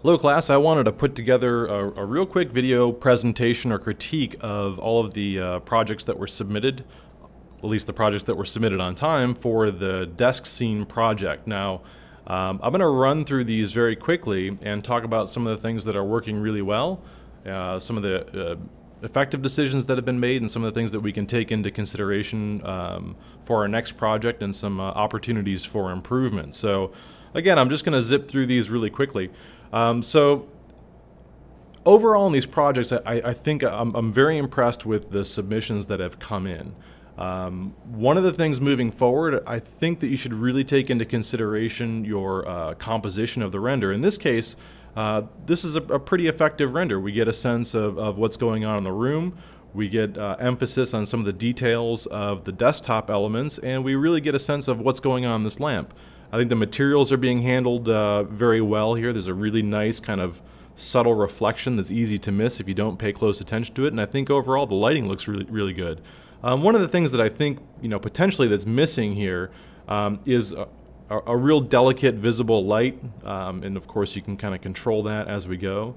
Hello class, I wanted to put together a real quick video presentation or critique of all of the projects that were submitted, at least the projects that were submitted on time for the desk scene project. Now, I'm going to run through these very quickly and talk about some of the things that are working really well, some of the effective decisions that have been made, and some of the things that we can take into consideration for our next project, and some opportunities for improvement. So again, I'm just going to zip through these really quickly. So overall in these projects, I think I'm very impressed with the submissions that have come in. One of the things moving forward, I think that you should really take into consideration your composition of the render. In this case, this is a pretty effective render. We get a sense of what's going on in the room. We get emphasis on some of the details of the desktop elements, and we really get a sense of what's going on in this lamp. I think the materials are being handled very well here. There's a really nice kind of subtle reflection that's easy to miss if you don't pay close attention to it, and I think overall the lighting looks really good. One of the things that I think, potentially that's missing here is a real delicate visible light, and of course you can kind of control that as we go,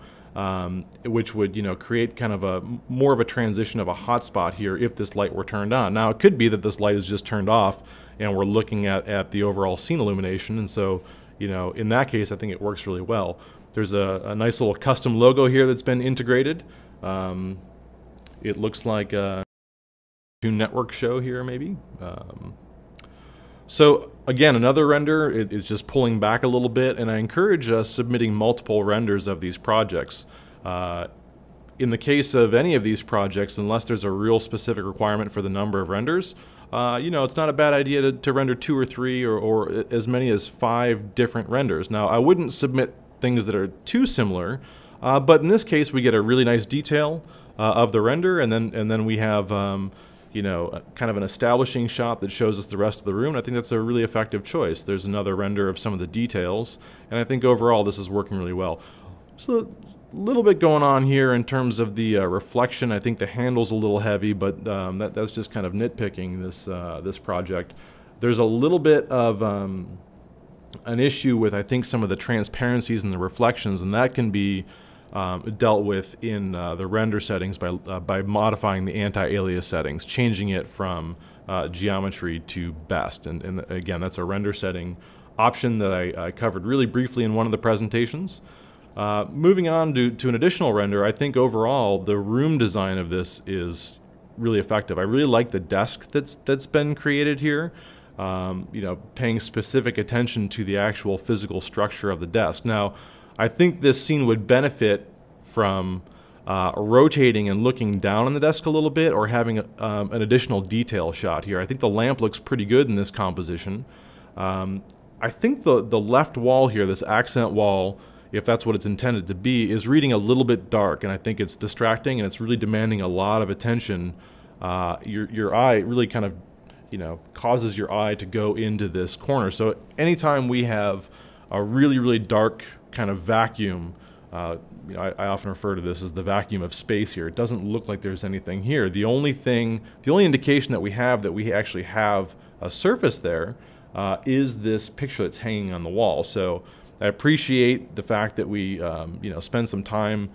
which would create kind of more of a transition of a hotspot here if this light were turned on. Now it could be that this light is just turned off and we're looking at the overall scene illumination, and so in that case I think it works really well. There's a nice little custom logo here that's been integrated. It looks like a Cartoon Network show here maybe. So again, another render is just pulling back a little bit, and I encourage submitting multiple renders of these projects. In the case of any of these projects, unless there's a real specific requirement for the number of renders, it's not a bad idea to render 2 or 3 or as many as 5 different renders. Now, I wouldn't submit things that are too similar, but in this case we get a really nice detail of the render, and then we have kind of an establishing shot that shows us the rest of the room. I think that's a really effective choice. There's another render of some of the details, and I think overall this is working really well. So a little bit going on here in terms of the reflection. I think the handle's a little heavy, but that's just kind of nitpicking this project. There's a little bit of an issue with, I think, some of the transparencies and the reflections, and that can be dealt with in the render settings by modifying the anti-alias settings, changing it from geometry to best. And again, that's a render setting option that I covered really briefly in one of the presentations. Moving on to an additional render, I think overall the room design of this is really effective. I really like the desk that's been created here. Paying specific attention to the actual physical structure of the desk. Now, I think this scene would benefit from rotating and looking down on the desk a little bit, or having an additional detail shot here. I think the lamp looks pretty good in this composition. I think the left wall here, this accent wall, if that's what it's intended to be, is reading a little bit dark, and I think it's distracting and it's really demanding a lot of attention. Your eye really kind of causes your eye to go into this corner. So anytime we have a really dark kind of vacuum, I often refer to this as the vacuum of space here. It doesn't look like there's anything here. The only indication that we actually have a surface there is this picture that's hanging on the wall. So I appreciate the fact that we spend some time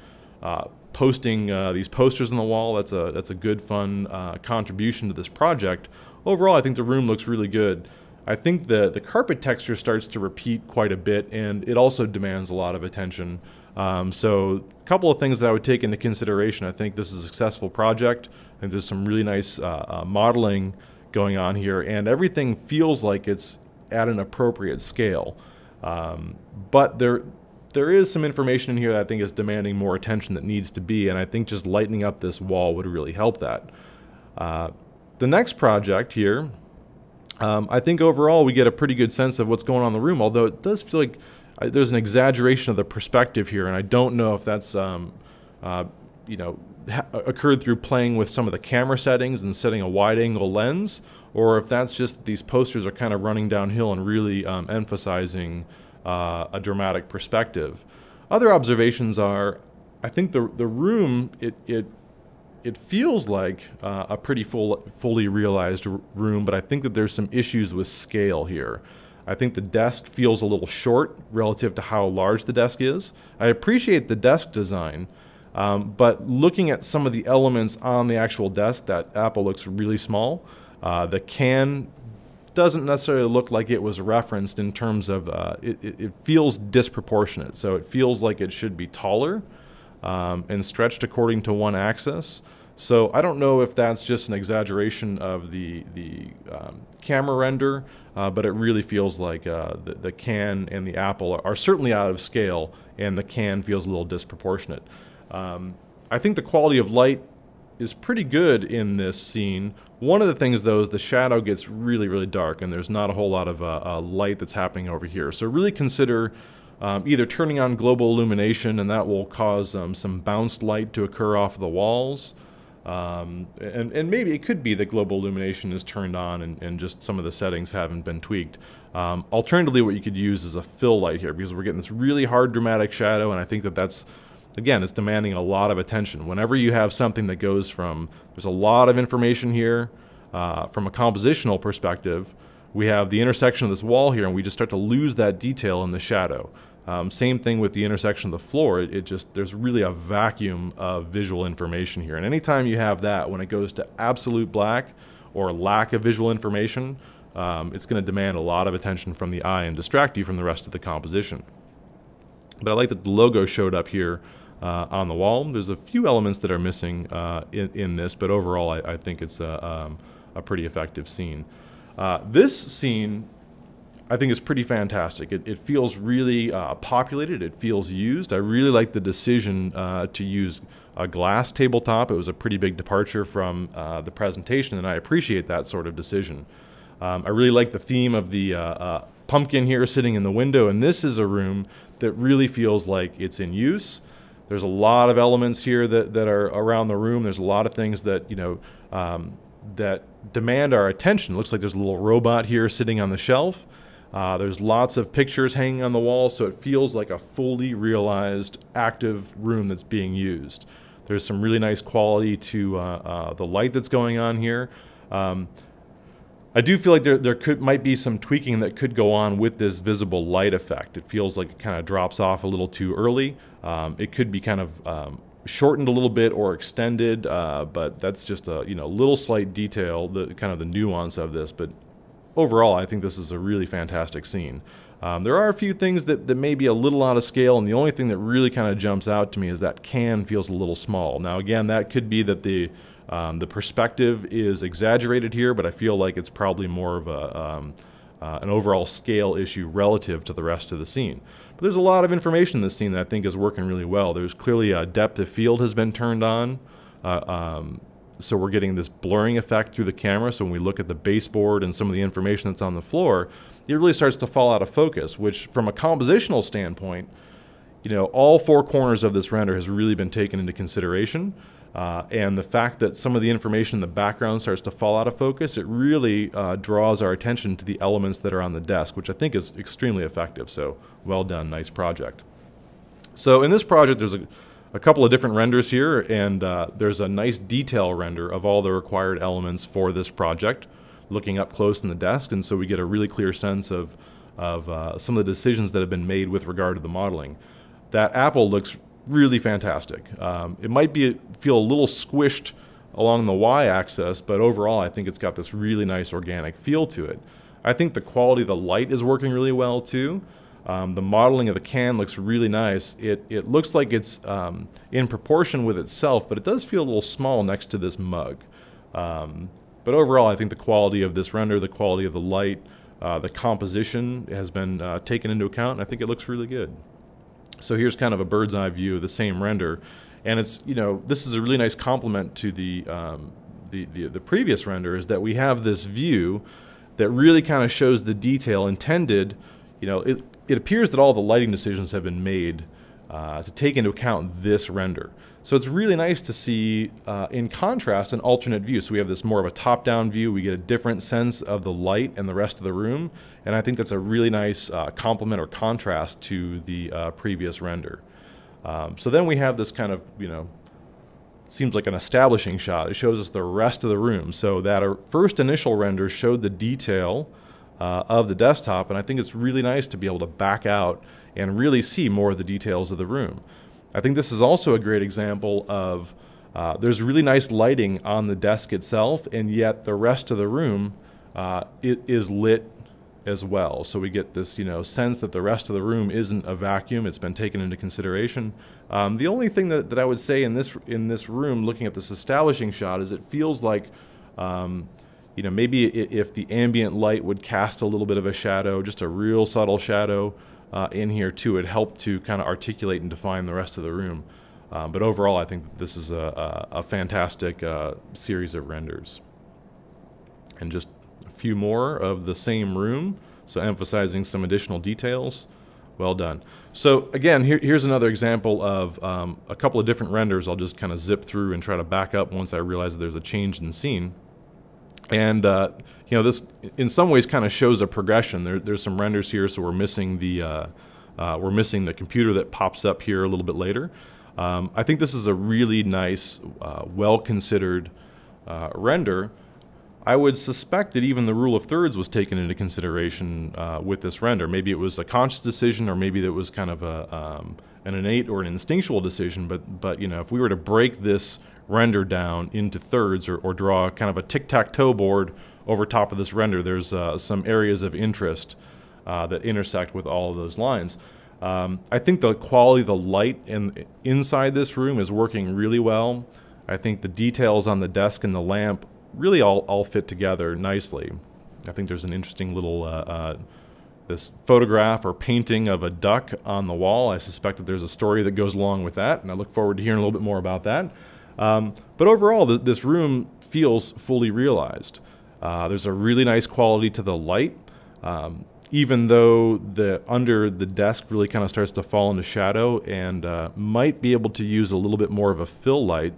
posting these posters on the wall. That's a good, fun contribution to this project. Overall, I think the room looks really good. I think the carpet texture starts to repeat quite a bit, and it also demands a lot of attention. So a couple of things that I would take into consideration. I think this is a successful project. I think there's some really nice modeling going on here, and everything feels like it's at an appropriate scale. But there is some information in here that I think is demanding more attention that needs to be, and I think just lightening up this wall would really help that. The next project here, I think overall we get a pretty good sense of what's going on in the room, although it does feel like there's an exaggeration of the perspective here, and I don't know if that's occurred through playing with some of the camera settings and setting a wide-angle lens, or if that's just that these posters are kind of running downhill and really emphasizing a dramatic perspective. Other observations are, I think the room, it feels like a pretty fully realized room, but I think that there's some issues with scale here. I think the desk feels a little short relative to how large the desk is. I appreciate the desk design, but looking at some of the elements on the actual desk, that apple looks really small. The can doesn't necessarily look like it was referenced in terms of, it feels disproportionate. So it feels like it should be taller and stretched according to one axis. So I don't know if that's just an exaggeration of the camera render, but it really feels like the can and the apple are certainly out of scale, and the can feels a little disproportionate. I think the quality of light is pretty good in this scene. One of the things, though, is the shadow gets really, really dark, and there's not a whole lot of light that's happening over here. So really consider either turning on global illumination, and that will cause some bounced light to occur off the walls. And maybe it could be that global illumination is turned on and just some of the settings haven't been tweaked. Alternatively, what you could use is a fill light here, because we're getting this really hard dramatic shadow, and I think that that's, again, it's demanding a lot of attention. Whenever you have something that goes from, there's a lot of information here, from a compositional perspective, we have the intersection of this wall here, and we just start to lose that detail in the shadow. Same thing with the intersection of the floor. It just, there's really a vacuum of visual information here. And anytime you have that, when it goes to absolute black or lack of visual information, it's going to demand a lot of attention from the eye and distract you from the rest of the composition. But I like that the logo showed up here on the wall. There's a few elements that are missing in this, but overall I think it's a pretty effective scene. This scene I think is pretty fantastic. It feels really populated. It feels used. I really like the decision to use a glass tabletop. It was a pretty big departure from the presentation, and I appreciate that sort of decision. I really like the theme of the pumpkin here sitting in the window, and this is a room that really feels like it's in use. There's a lot of elements here that are around the room. There's a lot of things that, you know, that demand our attention. It looks like there's a little robot here sitting on the shelf. There's lots of pictures hanging on the wall, so it feels like a fully realized active room that's being used. There's some really nice quality to the light that's going on here. I do feel like there might be some tweaking that could go on with this visible light effect. It feels like it kind of drops off a little too early. It could be kind of shortened a little bit or extended, but that's just a little slight detail, kind of the nuance of this. But overall, I think this is a really fantastic scene. There are a few things that may be a little out of scale, and the only thing that really kind of jumps out to me is that can feels a little small. Now again, that could be that the perspective is exaggerated here, but I feel like it's probably more of an overall scale issue relative to the rest of the scene. But there's a lot of information in this scene that I think is working really well. There's clearly a depth of field has been turned on. So we're getting this blurring effect through the camera. So when we look at the baseboard and some of the information that's on the floor, it really starts to fall out of focus, which from a compositional standpoint, all four corners of this render has really been taken into consideration. And the fact that some of the information in the background starts to fall out of focus, it really draws our attention to the elements that are on the desk, which I think is extremely effective. So well done, nice project. So in this project, there's a couple of different renders here, and there's a nice detail render of all the required elements for this project, looking up close in the desk, and so we get a really clear sense of some of the decisions that have been made with regard to the modeling. That apple looks really fantastic. It might feel a little squished along the y-axis, but overall I think it's got this really nice organic feel to it. I think the quality of the light is working really well too. The modeling of the can looks really nice. It looks like it's in proportion with itself, but it does feel a little small next to this mug. But overall, I think the quality of this render, the quality of the light, the composition has been taken into account, and I think it looks really good. So here's kind of a bird's eye view of the same render, and it's this is a really nice complement to the previous render, is that we have this view that really kind of shows the detail intended. It appears that all the lighting decisions have been made to take into account this render. So it's really nice to see, in contrast, an alternate view. So we have this more of a top-down view. We get a different sense of the light and the rest of the room. And I think that's a really nice complement or contrast to the previous render. So then we have this kind of, seems like an establishing shot. It shows us the rest of the room. So that our first initial render showed the detail of the desktop, and I think it's really nice to be able to back out and really see more of the details of the room. I think this is also a great example of there's really nice lighting on the desk itself, and yet the rest of the room it is lit as well. So we get this, sense that the rest of the room isn't a vacuum. It's been taken into consideration. The only thing that I would say in this room, looking at this establishing shot, is it feels like, maybe if the ambient light would cast a little bit of a shadow, just a real subtle shadow in here too, it helped to kind of articulate and define the rest of the room. But overall, I think that this is a fantastic series of renders. And just a few more of the same room, so emphasizing some additional details. Well done. So again, here's another example of a couple of different renders. I'll just kind of zip through and try to back up once I realize that there's a change in scene. And this in some ways kind of shows a progression. There's some renders here, so we're missing the computer that pops up here a little bit later. I think this is a really nice, well-considered render. I would suspect that even the rule of thirds was taken into consideration with this render. Maybe it was a conscious decision, or maybe it was kind of an innate or an instinctual decision. But if we were to break this render down into thirds, or draw kind of a tic-tac-toe board over top of this render, there's some areas of interest that intersect with all of those lines. I think the quality of the light inside this room is working really well. I think the details on the desk and the lamp really all fit together nicely. I think there's an interesting little this photograph or painting of a duck on the wall. I suspect that there's a story that goes along with that, and I look forward to hearing a little bit more about that. But overall, this room feels fully realized. There's a really nice quality to the light, even though under the desk really kind of starts to fall into shadow, and might be able to use a little bit more of a fill light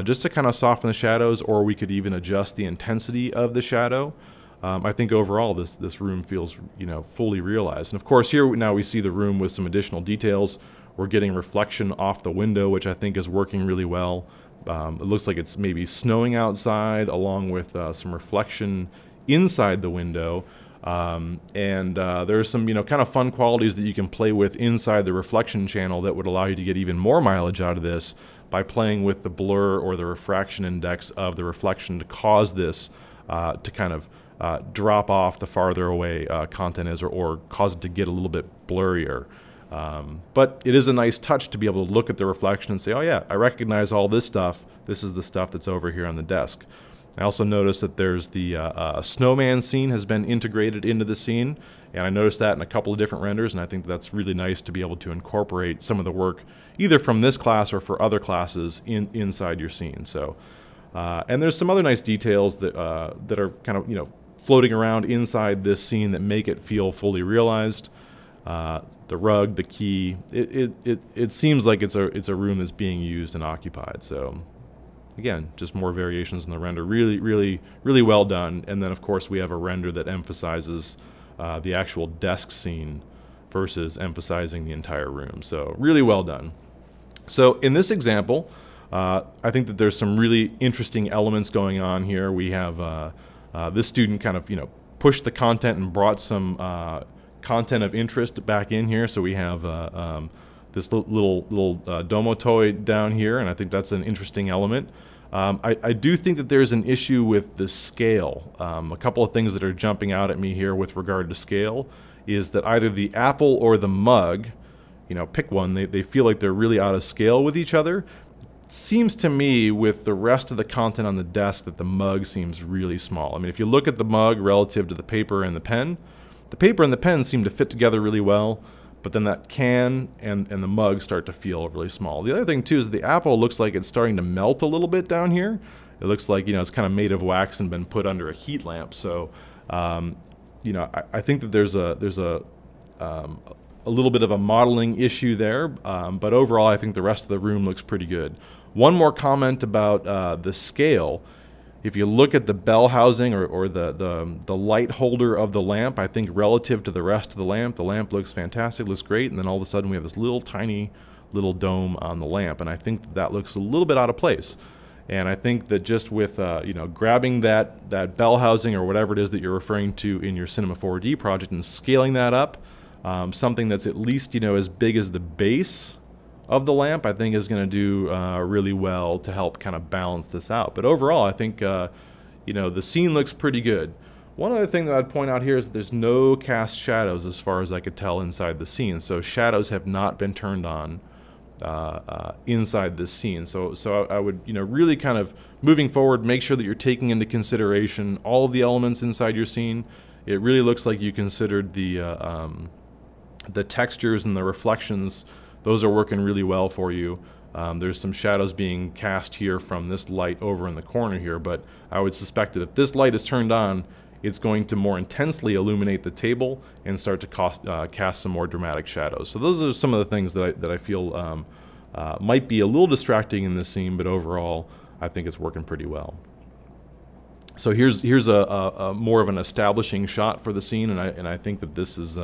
just to kind of soften the shadows, or we could even adjust the intensity of the shadow. I think overall this room feels fully realized. And of course here now we see the room with some additional details. We're getting reflection off the window, which I think is working really well. It looks like it's maybe snowing outside, along with some reflection inside the window. There's some kind of fun qualities that you can play with inside the reflection channel that would allow you to get even more mileage out of this by playing with the blur or the refraction index of the reflection to cause this to kind of drop off the farther away content is, or cause it to get a little bit blurrier. But it is a nice touch to be able to look at the reflection and say, oh yeah, I recognize all this stuff. This is the stuff that's over here on the desk. I also noticed that there's the snowman scene has been integrated into the scene, and I noticed that in a couple of different renders, and I think that's really nice to be able to incorporate some of the work either from this class or for other classes inside your scene. So, and there's some other nice details that are kind of floating around inside this scene that make it feel fully realized. The rug, the key, it seems like it's a room that's being used and occupied. So again, just more variations in the render. Really well done. And then of course we have a render that emphasizes the actual desk scene versus emphasizing the entire room. So really well done. So in this example, I think that there's some really interesting elements going on here. We have this student kind of pushed the content and brought some content of interest back in here. So we have this little domo toy down here, and I think that's an interesting element. I do think that there's an issue with the scale. A couple of things that are jumping out at me here with regard to scale is that either the apple or the mug, pick one, they feel like they're really out of scale with each other. It seems to me with the rest of the content on the desk that the mug seems really small. I mean, if you look at the mug relative to the paper and the pen seem to fit together really well, but then that can and the mug start to feel really small. The other thing too is the apple looks like it's starting to melt a little bit down here. It looks like it's kind of made of wax and been put under a heat lamp. So I think that there's a little bit of a modeling issue there, but overall I think the rest of the room looks pretty good. One more comment about the scale. If you look at the bell housing or the light holder of the lamp, I think relative to the rest of the lamp looks fantastic, looks great, and then all of a sudden we have this little tiny little dome on the lamp, and I think that looks a little bit out of place. And I think that just with you know, grabbing that bell housing or whatever it is that you're referring to in your Cinema 4D project and scaling that up, something that's at least, you know, as big as the base of the lamp, I think is going to do really well to help kind of balance this out. But overall, I think you know, the scene looks pretty good. One other thing that I'd point out here is that there's no cast shadows as far as I could tell inside the scene. So shadows have not been turned on inside this scene. So I would, you know, really kind of moving forward, make sure that you're taking into consideration all of the elements inside your scene. It really looks like you considered the textures and the reflections. Those are working really well for you. There's some shadows being cast here from this light over in the corner here, but I would suspect that if this light is turned on, it's going to more intensely illuminate the table and start to cast some more dramatic shadows. So those are some of the things that I feel might be a little distracting in this scene, but overall I think it's working pretty well. So here's a more of an establishing shot for the scene, and I think that this is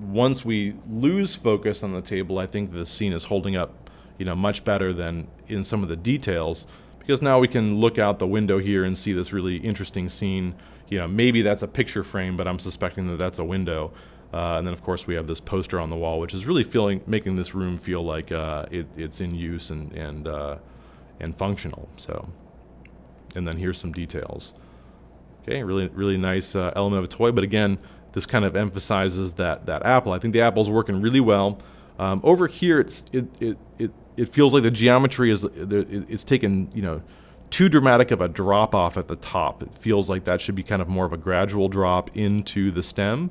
once we lose focus on the table, I think the scene is holding up, you know, much better than in some of the details, because now we can look out the window here and see this really interesting scene. You know, maybe that's a picture frame, but I'm suspecting that that's a window. And then of course we have this poster on the wall, which is really making this room feel like it's in use and functional. So, and then here's some details. Okay, really nice element of a toy, but again, this kind of emphasizes that apple. I think the apple's working really well. Over here, it feels like the geometry it's taken, you know, too dramatic of a drop off at the top. It feels like that should be kind of more of a gradual drop into the stem,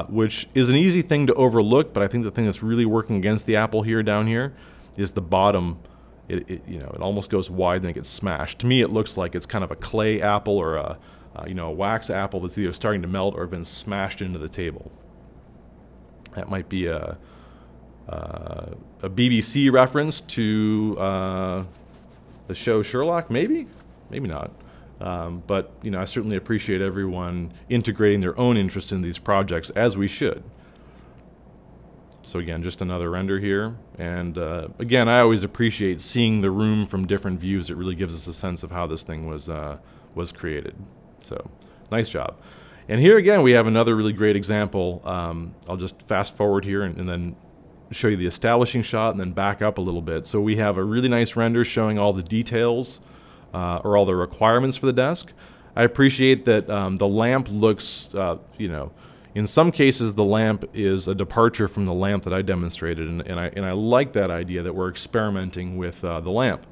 which is an easy thing to overlook. But I think the thing that's really working against the apple here down here is the bottom. You know, it almost goes wide and it gets smashed. To me, it looks like it's kind of a clay apple or a you know, a wax apple that's either starting to melt or been smashed into the table. That might be a BBC reference to the show Sherlock, maybe not. But you know, I certainly appreciate everyone integrating their own interest in these projects, as we should. So again, just another render here, and again, I always appreciate seeing the room from different views. It really gives us a sense of how this thing was created. So, nice job. And here again, we have another really great example. I'll just fast forward here and then show you the establishing shot and then back up a little bit. So we have a really nice render showing all the details or all the requirements for the desk. I appreciate that the lamp looks, you know, in some cases the lamp is a departure from the lamp that I demonstrated, and I like that idea that we're experimenting with the lamp.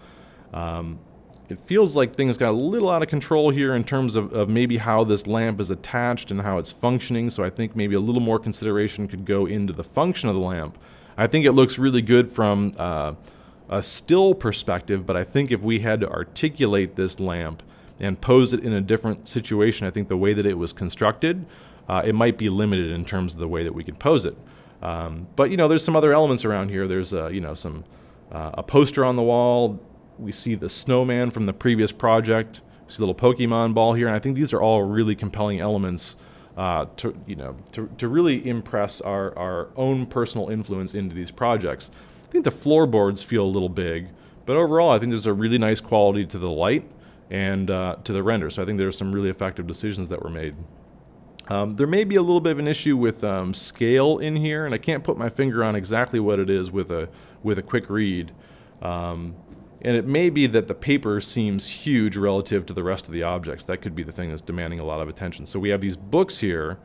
It feels like things got a little out of control here in terms of maybe how this lamp is attached and how it's functioning, so I think maybe a little more consideration could go into the function of the lamp. I think it looks really good from a still perspective, but I think if we had to articulate this lamp and pose it in a different situation, I think the way that it was constructed, it might be limited in terms of the way that we can pose it. But you know, there's some other elements around here. There's you know, a poster on the wall. We see the snowman from the previous project. We see a little Pokemon ball here, and I think these are all really compelling elements to really impress our own personal influence into these projects. I think the floorboards feel a little big, but overall I think there's a really nice quality to the light and to the render. So I think there's some really effective decisions that were made. There may be a little bit of an issue with scale in here, and I can't put my finger on exactly what it is with a quick read. And it may be that the paper seems huge relative to the rest of the objects. That could be the thing that's demanding a lot of attention. So we have these books here.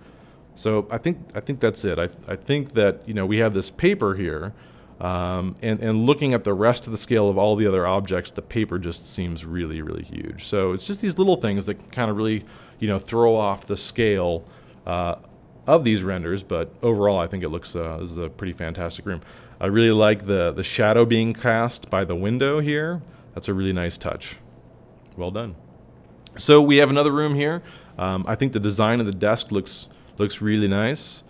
So I think that's it. I think that, you know, we have this paper here, and looking at the rest of the scale of all the other objects, the paper just seems really, really huge. So it's just these little things that kind of really, you know, throw off the scale of these renders. But overall, I think it looks this is a pretty fantastic room. I really like the shadow being cast by the window here. That's a really nice touch. Well done. So we have another room here. I think the design of the desk looks really nice.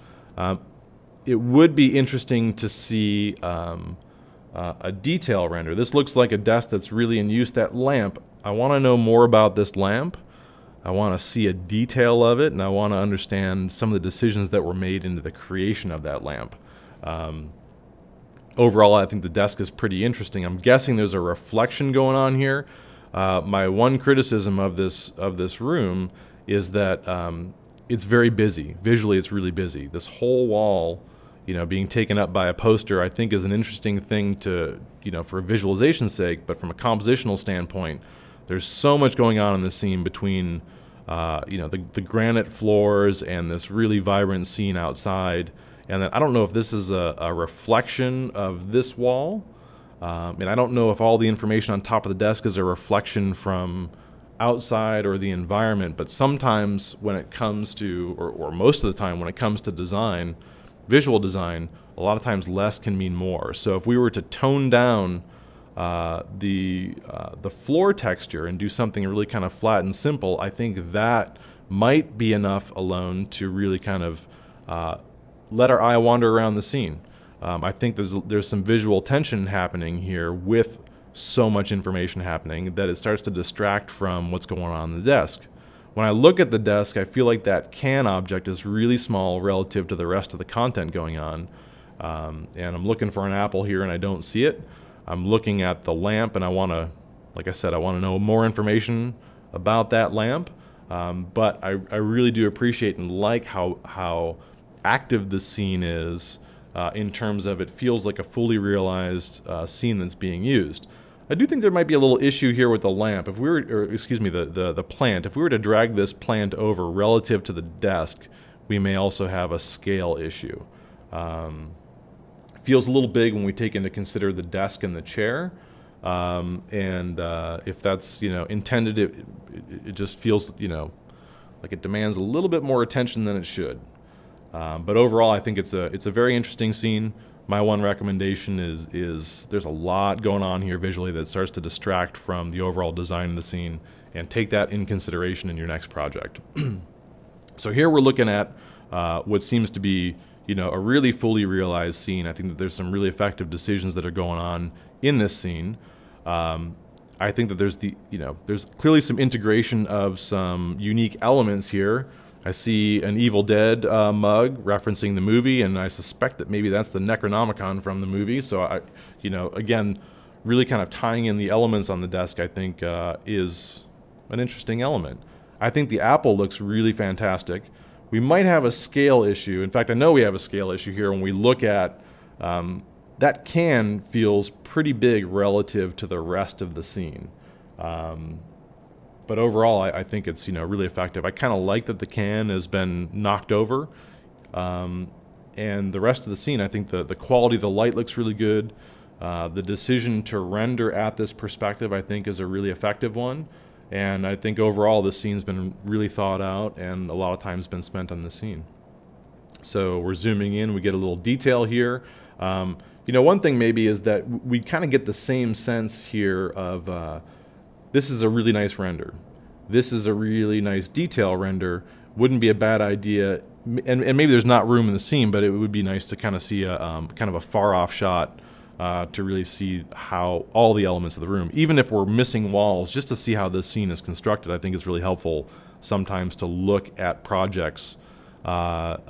It would be interesting to see a detail render. This looks like a desk that's really in use. That lamp, I want to know more about this lamp. I want to see a detail of it, and I want to understand some of the decisions that were made into the creation of that lamp. Overall, I think the desk is pretty interesting. I'm guessing there's a reflection going on here. My one criticism of this room is that it's very busy. Visually, it's really busy. This whole wall, being taken up by a poster, I think is an interesting thing to, for visualization's sake, but from a compositional standpoint, there's so much going on in this scene between, the granite floors and this really vibrant scene outside. And then I don't know if this is a reflection of this wall, and I don't know if all the information on top of the desk is a reflection from outside or the environment, but sometimes when it comes to, or most of the time when it comes to design, visual design, a lot of times less can mean more. So if we were to tone down the floor texture and do something really kind of flat and simple, I think that might be enough alone to really kind of let our eye wander around the scene. I think there's some visual tension happening here with so much information happening that it starts to distract from what's going on the desk. When I look at the desk, I feel like that can object is really small relative to the rest of the content going on. And I'm looking for an apple here and I don't see it. I'm looking at the lamp and I want to, like I said, I want to know more information about that lamp. But I really do appreciate and like how active the scene is in terms of it feels like a fully realized scene that's being used. I do think there might be a little issue here with the lamp. If we were, or excuse me, the plant. If we were to drag this plant over relative to the desk, we may also have a scale issue. Feels a little big when we take into consider the desk and the chair. If that's intended, it just feels like it demands a little bit more attention than it should. But overall, I think it's a very interesting scene. My one recommendation is there's a lot going on here visually that starts to distract from the overall design of the scene, and take that in consideration in your next project. So here we're looking at what seems to be a really fully realized scene. I think that there's some really effective decisions that are going on in this scene. I think that there's clearly some integration of some unique elements here. I see an Evil Dead mug referencing the movie, and I suspect that maybe that's the Necronomicon from the movie. So again, really kind of tying in the elements on the desk, I think is an interesting element. I think the apple looks really fantastic. We might have a scale issue. In fact, I know we have a scale issue here when we look at that can feels pretty big relative to the rest of the scene. But overall, I think it's really effective. I kind of like that the can has been knocked over, and the rest of the scene, I think the quality of the light looks really good. The decision to render at this perspective, I think, is a really effective one. And I think overall, this scene's been really thought out, and a lot of time's been spent on the scene. So we're zooming in. We get a little detail here. One thing maybe is that we kind of get the same sense here of this is a really nice render. This is a really nice detail render. Wouldn't be a bad idea, and maybe there's not room in the scene, but it would be nice to kind of see a kind of a far-off shot to really see how all the elements of the room, even if we're missing walls, just to see how this scene is constructed. I think is really helpful sometimes to look at projects, and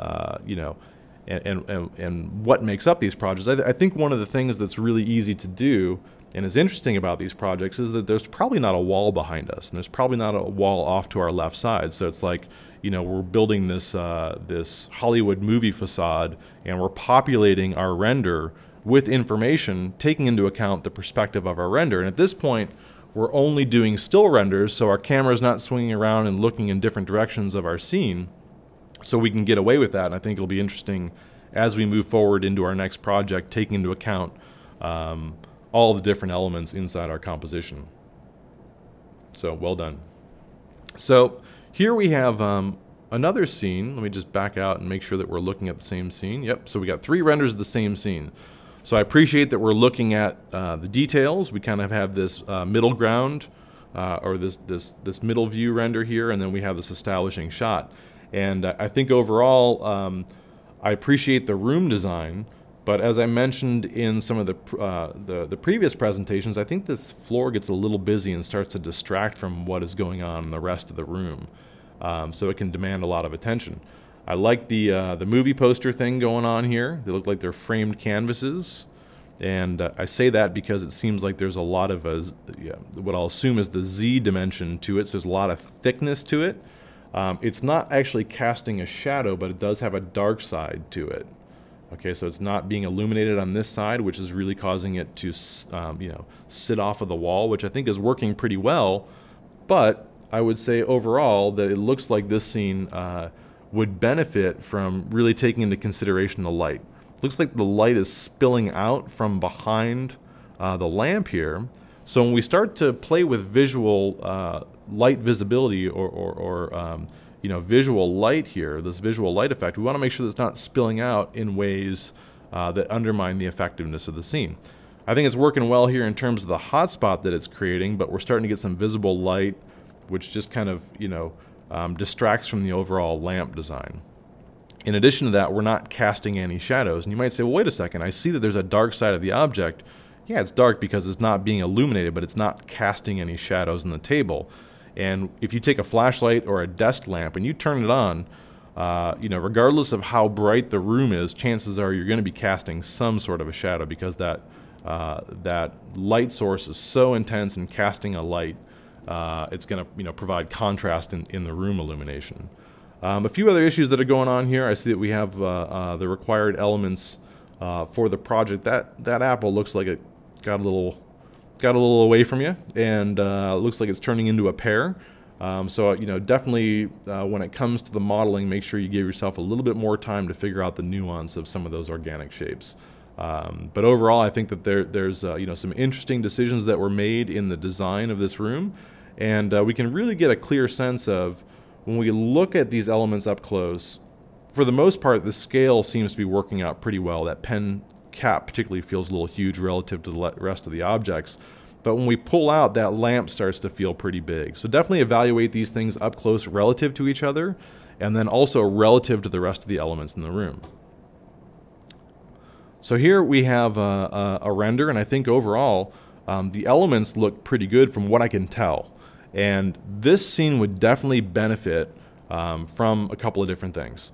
what makes up these projects. I think one of the things that's really easy to do and is interesting about these projects is that there's probably not a wall behind us, and there's probably not a wall off to our left side. So it's like, we're building this this Hollywood movie facade, and we're populating our render with information, taking into account the perspective of our render. And at this point, we're only doing still renders, so our camera's not swinging around and looking in different directions of our scene, so we can get away with that. And I think it'll be interesting as we move forward into our next project, taking into account all the different elements inside our composition. So well done. So here we have another scene. Let me just back out and make sure that we're looking at the same scene. Yep, so we got 3 renders of the same scene. So I appreciate that we're looking at the details. We kind of have this middle ground, or this middle view render here, and then we have this establishing shot. And I think overall, I appreciate the room design. But as I mentioned in some of the previous presentations, I think this floor gets a little busy and starts to distract from what is going on in the rest of the room. So it can demand a lot of attention. I like the movie poster thing going on here. They look like they're framed canvases. And I say that because it seems like there's a lot of what I'll assume is the Z dimension to it, so there's a lot of thickness to it. It's not actually casting a shadow, but it does have a dark side to it. Okay, so it's not being illuminated on this side, which is really causing it to sit off of the wall, which I think is working pretty well. But I would say overall that it looks like this scene would benefit from really taking into consideration the light. Looks like the light is spilling out from behind the lamp here. So when we start to play with visual light visibility or visual light here, this visual light effect, we want to make sure that it's not spilling out in ways that undermine the effectiveness of the scene. I think it's working well here in terms of the hotspot that it's creating, but we're starting to get some visible light, which just kind of distracts from the overall lamp design. In addition to that, we're not casting any shadows. And you might say, well, wait a second, I see that there's a dark side of the object. Yeah, it's dark because it's not being illuminated, but it's not casting any shadows on the table. And if you take a flashlight or a desk lamp and you turn it on, regardless of how bright the room is, chances are you're going to be casting some sort of a shadow because that light source is so intense in casting a light, it's going to provide contrast in the room illumination. A few other issues that are going on here. I see that we have the required elements for the project. That apple looks like it got a little away from you, and looks like it's turning into a pear. So definitely when it comes to the modeling, make sure you give yourself a little bit more time to figure out the nuance of some of those organic shapes. But overall, I think that there's some interesting decisions that were made in the design of this room, and we can really get a clear sense of, when we look at these elements up close, for the most part, the scale seems to be working out pretty well. That pen cap particularly feels a little huge relative to the rest of the objects. But when we pull out, that lamp starts to feel pretty big. So definitely evaluate these things up close relative to each other, and then also relative to the rest of the elements in the room. So here we have a render, and I think overall the elements look pretty good from what I can tell. And this scene would definitely benefit from a couple of different things.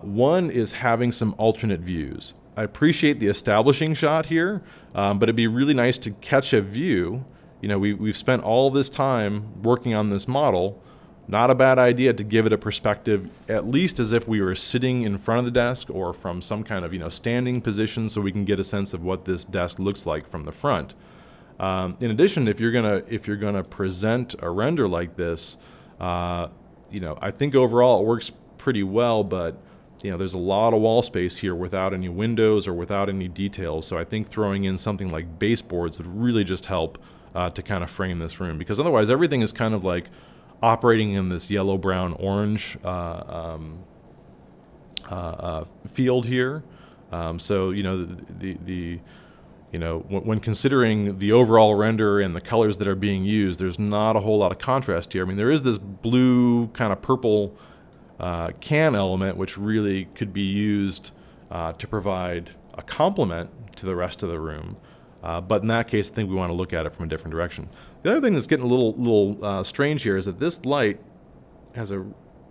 One is having some alternate views. I appreciate the establishing shot here, but it'd be really nice to catch a view. We've spent all this time working on this model. Not a bad idea to give it a perspective, at least as if we were sitting in front of the desk or from some kind of standing position, so we can get a sense of what this desk looks like from the front. In addition, if you're gonna present a render like this, I think overall it works pretty well, but there's a lot of wall space here without any windows or without any details. So I think throwing in something like baseboards would really just help to kind of frame this room, because otherwise everything is kind of like operating in this yellow, brown, orange field here. When considering the overall render and the colors that are being used, there's not a whole lot of contrast here. I mean, there is this blue kind of purple can element, which really could be used to provide a complement to the rest of the room. But in that case, I think we want to look at it from a different direction. The other thing that's getting a little strange here is that this light has a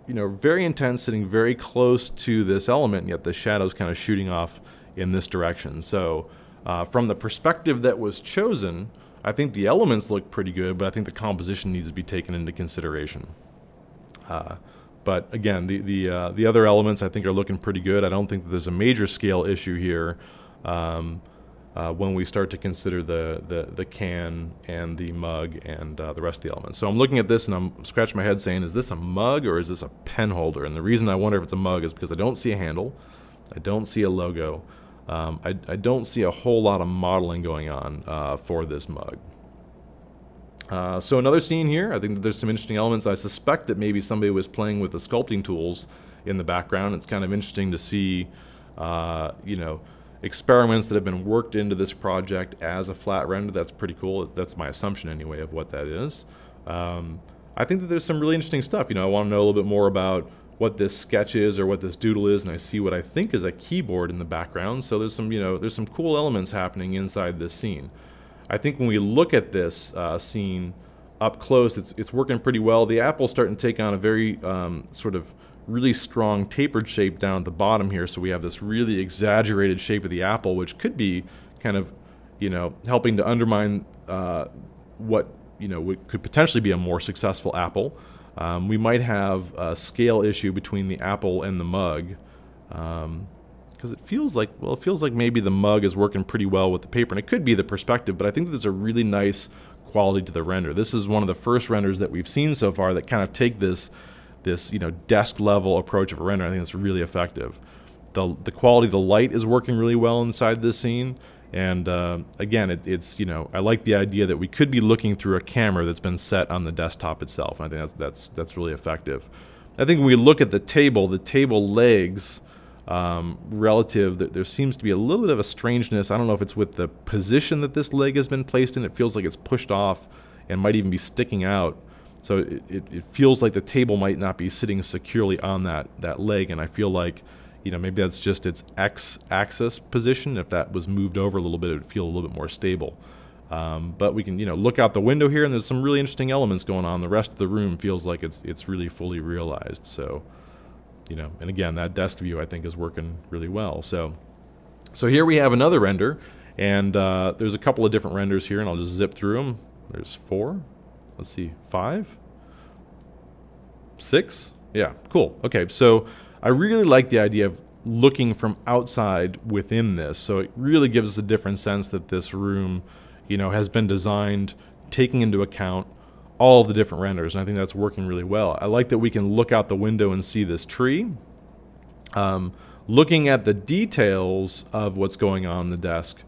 very intense, sitting very close to this element, and yet the shadow's kind of shooting off in this direction. So from the perspective that was chosen, I think the elements look pretty good, but I think the composition needs to be taken into consideration. But again, the other elements I think are looking pretty good. I don't think that there's a major scale issue here when we start to consider the can and the mug and the rest of the elements. So I'm looking at this and I'm scratching my head saying, is this a mug or is this a pen holder? And the reason I wonder if it's a mug is because I don't see a handle, I don't see a logo, I don't see a whole lot of modeling going on for this mug. So another scene here, I think that there's some interesting elements. I suspect that maybe somebody was playing with the sculpting tools in the background. It's kind of interesting to see, experiments that have been worked into this project as a flat render. That's pretty cool. That's my assumption anyway of what that is. I think that there's some really interesting stuff. I want to know a little bit more about what this sketch is or what this doodle is, and I see what I think is a keyboard in the background. So there's some, there's some cool elements happening inside this scene. I think when we look at this scene up close, it's working pretty well. The apple's starting to take on a very sort of really strong tapered shape down at the bottom here, so we have this really exaggerated shape of the apple, which could be kind of you know, helping to undermine what, you know, could potentially be a more successful apple. We might have a scale issue between the apple and the mug, because it feels like, well, it feels like maybe the mug is working pretty well with the paper, and it could be the perspective, but I think there's a really nice quality to the render. This is one of the first renders that we've seen so far that kind of take this you know, desk level approach of a render. I think it's really effective. The quality of the light is working really well inside this scene. And again, it's, you know, I like the idea that we could be looking through a camera that's been set on the desktop itself. I think that's really effective. I think when we look at the table legs, relative, there seems to be a little bit of a strangeness. I don't know if it's with the position that this leg has been placed in. It feels like it's pushed off and might even be sticking out. So it feels like the table might not be sitting securely on that leg, and I feel like, you know, maybe that's just its x-axis position. If that was moved over a little bit, it would feel a little bit more stable. But we can, you know, look out the window here, and there's some really interesting elements going on. The rest of the room feels like it's really fully realized. So, you know, and again, that desk view I think is working really well. So here we have another render, and there's a couple of different renders here, and I'll just zip through them. There's 4. Let's see, 5, 6. Yeah, cool. Okay, so I really like the idea of looking from outside within this. So it really gives us a different sense that this room, you know, has been designed taking into account all of the different renders, and I think that's working really well. I like that we can look out the window and see this tree. Looking at the details of what's going on the desk,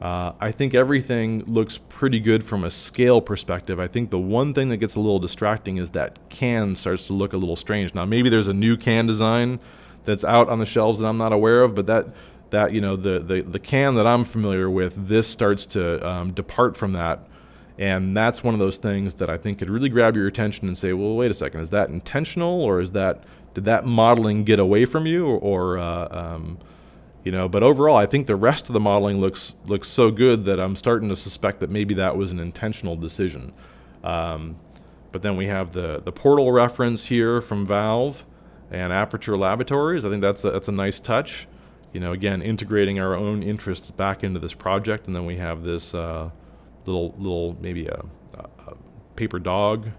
I think everything looks pretty good from a scale perspective. I think the one thing that gets a little distracting is that can starts to look a little strange. Now maybe there's a new can design that's out on the shelves that I'm not aware of, but that you know, the can that I'm familiar with, this starts to depart from that, and that's one of those things that I think could really grab your attention and say, well, wait a second, is that intentional, or did that modeling get away from you, or you know, but overall, I think the rest of the modeling looks so good that I'm starting to suspect that maybe that was an intentional decision. But then we have the portal reference here from Valve and Aperture Laboratories. I think that's a nice touch. You know, again, integrating our own interests back into this project, and then we have this little maybe a paper dog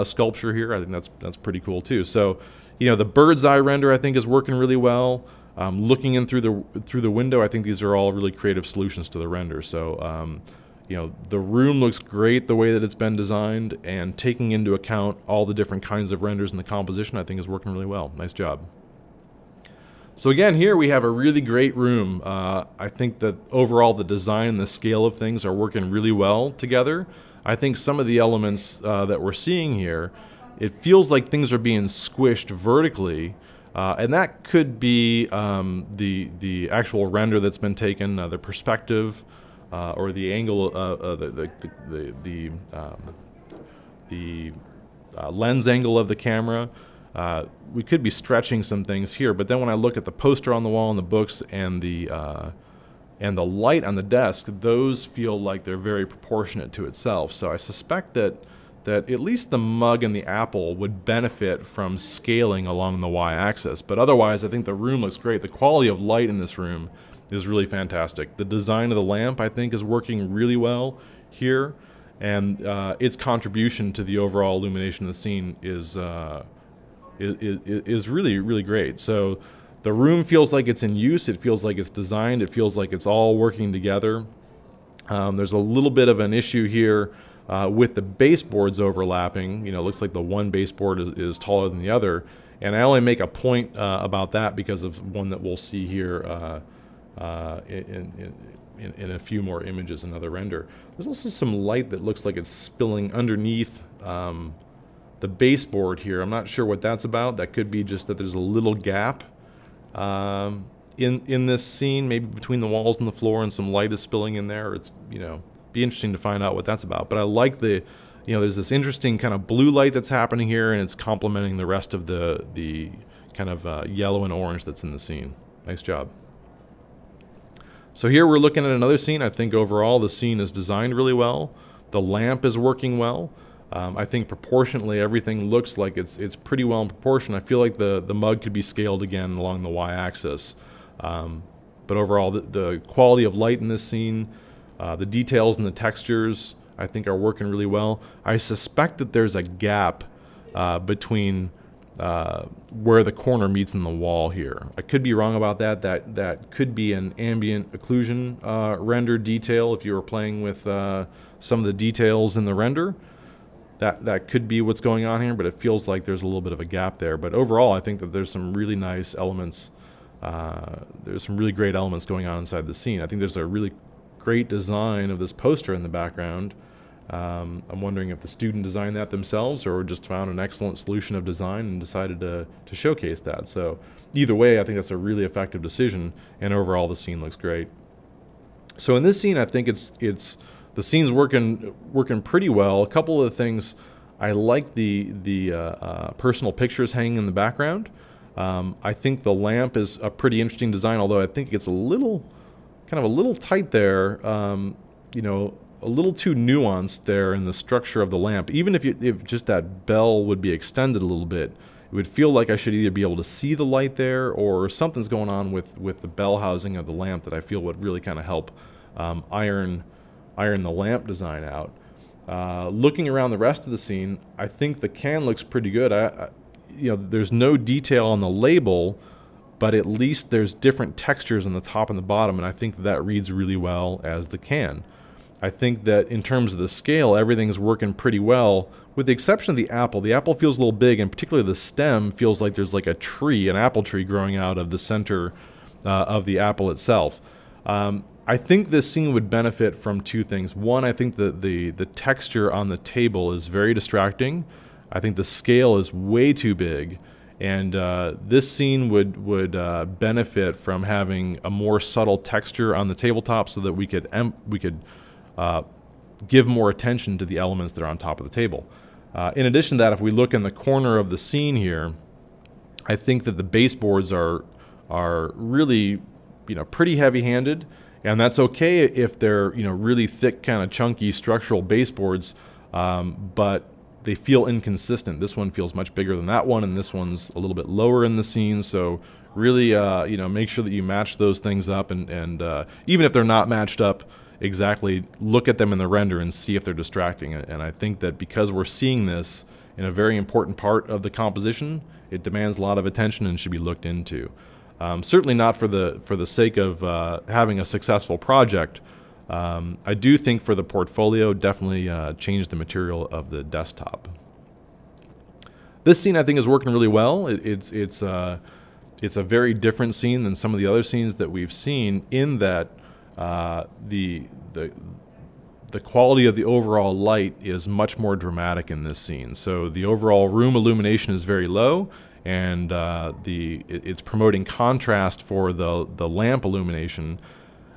sculpture here. I think that's pretty cool too. So, you know, the bird's eye render I think is working really well. Looking in through the window, I think these are all really creative solutions to the render. So, you know, the room looks great the way that it's been designed, and taking into account all the different kinds of renders in the composition, I think is working really well. Nice job. So again, here we have a really great room. I think that overall the design and the scale of things are working really well together. I think some of the elements that we're seeing here, it feels like things are being squished vertically. And that could be the actual render that's been taken, the perspective, or the angle, the lens angle of the camera. We could be stretching some things here, but then when I look at the poster on the wall and the books and the light on the desk, those feel like they're very proportionate to itself. So I suspect that at least the mug and the apple would benefit from scaling along the y-axis. But otherwise, I think the room looks great. The quality of light in this room is really fantastic. The design of the lamp, I think, is working really well here, and its contribution to the overall illumination of the scene is really, really great. So the room feels like it's in use. It feels like it's designed. It feels like it's all working together. There's a little bit of an issue here with the baseboards overlapping. You know, it looks like the one baseboard is taller than the other, and I only make a point about that because of one that we'll see here in a few more images, another render. There's also some light that looks like it's spilling underneath the baseboard here. I'm not sure what that's about. That could be just that there's a little gap in this scene, maybe between the walls and the floor, and some light is spilling in there. It's, you know, be interesting to find out what that's about. But I like the, you know, there's this interesting kind of blue light that's happening here, and it's complementing the rest of the kind of yellow and orange that's in the scene. Nice job. So here we're looking at another scene. I think overall the scene is designed really well. The lamp is working well. I think proportionately everything looks like it's pretty well in proportion. I feel like the mug could be scaled again along the y-axis. But overall the quality of light in this scene, The details and the textures, I think, are working really well. I suspect that there's a gap between where the corner meets in the wall here. I could be wrong about that. That could be an ambient occlusion render detail if you were playing with some of the details in the render. That could be what's going on here, but it feels like there's a little bit of a gap there. But overall, I think that there's some really nice elements. There's some really great elements going on inside the scene. I think there's a really great design of this poster in the background. I'm wondering if the student designed that themselves or just found an excellent solution of design and decided to showcase that. So either way, I think that's a really effective decision, and overall the scene looks great. So in this scene, I think the scene's working pretty well. A couple of the things, I like the personal pictures hanging in the background. I think the lamp is a pretty interesting design, although I think it gets a little tight there. You know, a little too nuanced there in the structure of the lamp. Even if just that bell would be extended a little bit, it would feel like I should either be able to see the light there, or something's going on with the bell housing of the lamp that I feel would really kind of help iron the lamp design out. Looking around the rest of the scene, I think the can looks pretty good. You know, there's no detail on the label, but at least there's different textures on the top and the bottom, and I think that reads really well as the can. I think that in terms of the scale, everything's working pretty well, with the exception of the apple. The apple feels a little big, and particularly the stem feels like there's like a tree, an apple tree growing out of the center of the apple itself. I think this scene would benefit from two things. One, I think that the texture on the table is very distracting. I think the scale is way too big, and this scene would benefit from having a more subtle texture on the tabletop, so that we could give more attention to the elements that are on top of the table. In addition to that, if we look in the corner of the scene here, I think that the baseboards are really, you know, pretty heavy-handed, and that's okay if they're, you know, really thick, kind of chunky structural baseboards, but they feel inconsistent. This one feels much bigger than that one, and this one's a little bit lower in the scene. So really, you know, make sure that you match those things up, and even if they're not matched up exactly, look at them in the render and see if they're distracting. And I think that because we're seeing this in a very important part of the composition, it demands a lot of attention and should be looked into. Certainly not for the sake of having a successful project. I do think for the portfolio, definitely change the material of the desktop. This scene I think is working really well. It's a very different scene than some of the other scenes that we've seen, in that the quality of the overall light is much more dramatic in this scene. So the overall room illumination is very low, and it's promoting contrast for the lamp illumination.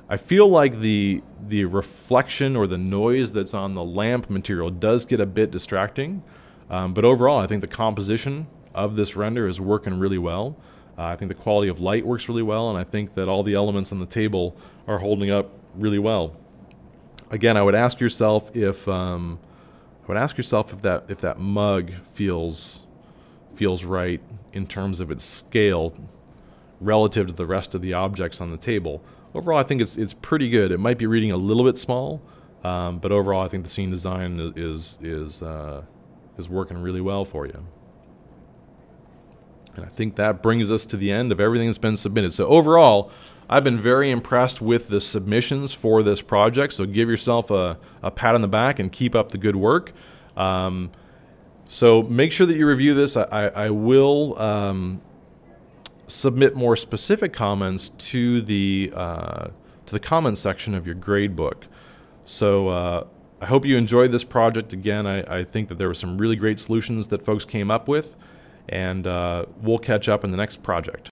I feel like the reflection or the noise that's on the lamp material does get a bit distracting, but overall I think the composition of this render is working really well. I think the quality of light works really well, and I think that all the elements on the table are holding up really well. Again, I would ask yourself if that mug feels right in terms of its scale relative to the rest of the objects on the table. Overall, I think it's pretty good. It might be reading a little bit small, but overall, I think the scene design is working really well for you. And I think that brings us to the end of everything that's been submitted. So overall, I've been very impressed with the submissions for this project. So give yourself a pat on the back and keep up the good work. So make sure that you review this. I will submit more specific comments to the comments section of your grade book. So I hope you enjoyed this project. Again, I think that there were some really great solutions that folks came up with, and we'll catch up in the next project.